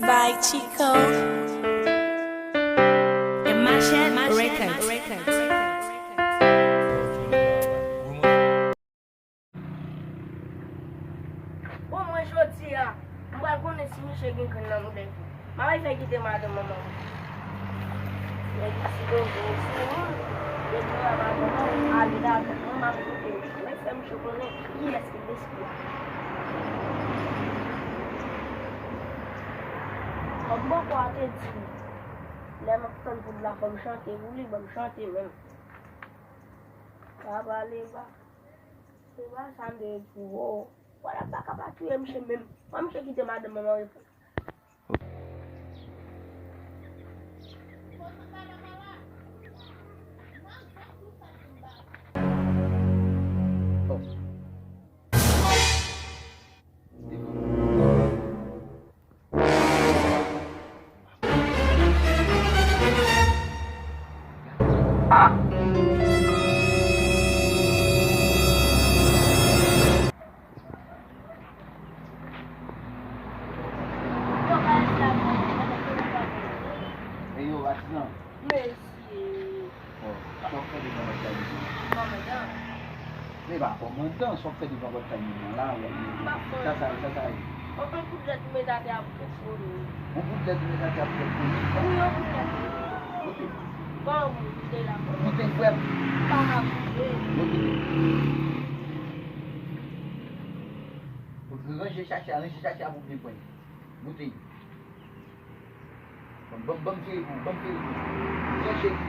by Chico and Mashed Records. Bom, mas vou dizer, um bagulho nesse me chega em cana no dentro. Mas vai que tem mais da mamãe. E aí, se eu vou, eu vou lavar a vida, não mais do que eu. Mas é um chocolate e esse desse. Comme moi, pour arrêter de dire, là, maintenant, pour de la femme chanter, vous voulez, me chanter même. Ça va aller, bah. C'est pas ça, mais pour voilà, pas capable de tuer, monsieur, même. Moi, monsieur, qui te m'a demandé. Komandan só que ele vai botar em lá, tá aí. On peut vous dire que mes dates à vous. On peut dire que daqui a pouco. Oui, on peut dire. Bon, vous êtes là. Não tem web. Pas Lanche chatear vou vir com ele. Botei. Vamos que já chega.